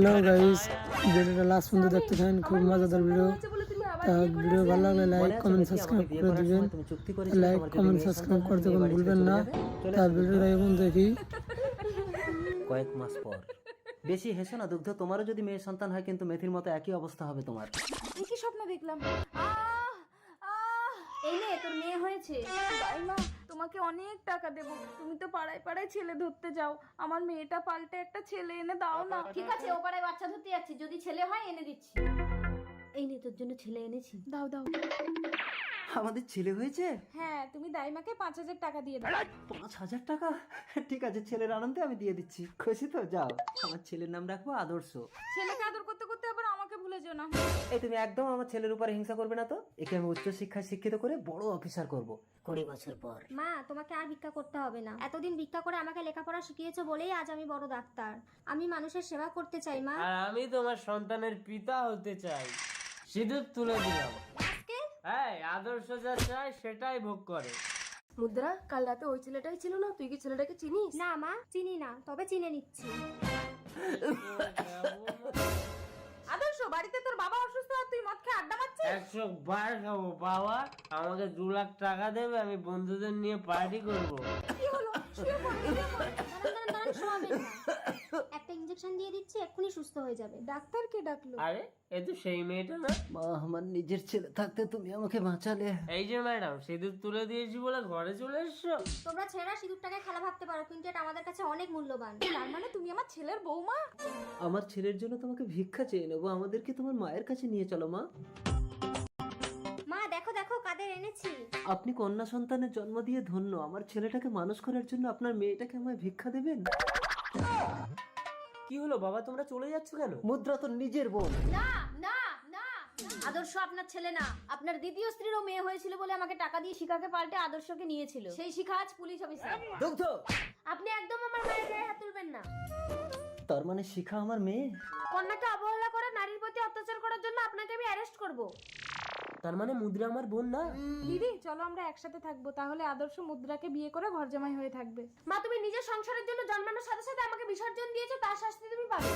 Hello guys, ভিডিওটা last পর্যন্ত দেখতে থাকেন, খুব মজাদার ভিডিও। ভিডিও ভালো লাগলে লাইক কমেন্ট সাবস্ক্রাইব করে দিবেন। লাইক কমেন্ট সাবস্ক্রাইব করতে কোনো ভুলবেন না। তা ভিডিওটা এখন দেখি। কয়েক মাস পর। বেশি হেসো না দুগ্ধ, তোমারও যদি মেয়ে সন্তান হয় কিন্তু মেথির মতো একই অবস্থা হবে তোমার। কি স্বপ্ন দেখলাম? এই নে তোর মেয়ে হয়েছে। মা, তোমাকে অনেক টাকা দেবো, তুমি তো পাড়ায় পাড়ায় ছেলে ধরতে যাও, আমার মেয়েটা পাল্টে একটা ছেলে এনে দাও না। ঠিক আছে, ও পাড়ায় বাচ্চা ধরতে যাচ্ছি, যদি ছেলে হয় এনে দিচ্ছি। এই নে তোর জন্য ছেলে এনেছি। দাও দাও। আমাদের ছেলে হয়েছে? হ্যাঁ, তুমি দাইমাকে 5,000 টাকা দিয়ে দাও। 5,000 টাকা? ঠিক আছে, ছেলের আনন্দে আমি দিয়ে দিচ্ছি। খুশি তো? যাও, আমার ছেলের নাম রাখবো আদর্শ। ছেলেকে আদর করতে করতে আবার আমাকে ভুলে যেও না। এই তুমি একদম আমার ছেলের উপরে হিংসা করবে না তো। একে আমি উচ্চ শিক্ষায় শিক্ষিত করে বড় অফিসার করব 20 বছর পর। মা, তোমাকে আর ভিক্ষা করতে হবে না। এতদিন ভিক্ষা করে আমাকে লেখাপড়া শিখিয়েছো বলেই আজ আমি বড় ডাক্তার। আমি মানুষের সেবা করতে চাই মা। আর আমি তোমার সন্তানের পিতা হতে চাই। সিঁদুর তুলে দিলাম। হ্যাঁ, আদর্শ যা চায় সেটাই ভোগ করে। মুদ্রা, কাল রাতে ওই ছেলেটাই ছিল না? তুই কি ছেলেটাকে চিনিস? না মা, চিনি না, তবে চিনে নিচ্ছি। আদর্শ, বাড়িতে তোর বাবা অসুস্থ আর তুই মদ খেয়ে আড্ডা মারছিস? 100 বার খাবো বাবা, আমাকে 2 লাখ টাকা দেবে, আমি বন্ধুদের নিয়ে পার্টি করব। কি হলো? শুয়ে পড়, শুয়ে পড়। দাঁড়ান, শোয়াবেন না। একটা ইনজেকশন দিয়ে দিচ্ছি, এক্ষুনি সুস্থ হয়ে যাবে। ডাক্তারকে ডাকলো। আরে, এ তো সেই মেয়েটা না? মা, আমার নিজের ছেলে থাকতে তুমি আমাকে বাঁচালে। এই যে ম্যাডাম, সিঁদুর তুলে দিয়েছি বলে ঘরে চলে এসছো? তোমরা ছেলেরা সিঁদুরটাকে খেলা ভাবতে পারো, কিন্তু এটা আমাদের কাছে অনেক মূল্যবান। তার মানে তুমি আমার ছেলের বৌমা? আমার ছেলের জন্য তোমাকে ভিক্ষা চেয়ে নেবো, আমাদেরকে তোমার মায়ের কাছে নিয়ে চলো মা। মা দেখো দেখো কাদের এনেছি। আপনি কন্যা সন্তানের জন্ম দিয়ে ধন্য। আমার ছেলেটাকে মানুষ করার জন্য আপনার মেয়েটাকে আমায় ভিক্ষা দেবেন? কি হলো বাবা, তোমরা চলে যাচ্ছ কেন? মুদ্রা তো নিজের বোন। না না না, আদর্শ আপনার ছেলে না। আপনার দ্বিতীয় স্ত্রীরও মেয়ে হয়েছিল বলে আমাকে টাকা দিয়ে শিখাকে পাল্টে আদর্শকে নিয়েছিল। সেই শিখা আজ পুলিশ অফিসার। দুগ্ধ, আপনি একদম আমার মায়ের গায়ে হাত তুলবেন না। তার মানে শিখা আমার মেয়ে? কন্যাকে অবহেলা করে নারীর প্রতি অত্যাচার করার জন্য আপনাকে আমি অ্যারেস্ট করব। তার মানে মুদ্রা আমার বোন না? দিদি, চলো আমরা একসাথে থাকবো, তাহলে আদর্শ মুদ্রাকে বিয়ে করে ঘর জামাই হয়ে থাকবে। মা, তুমি নিজের সংসারের জন্য জন্মানোর সাথে সাথে আমাকে বিসর্জন দিয়েছো, তার শাস্তি তুমি পাবে।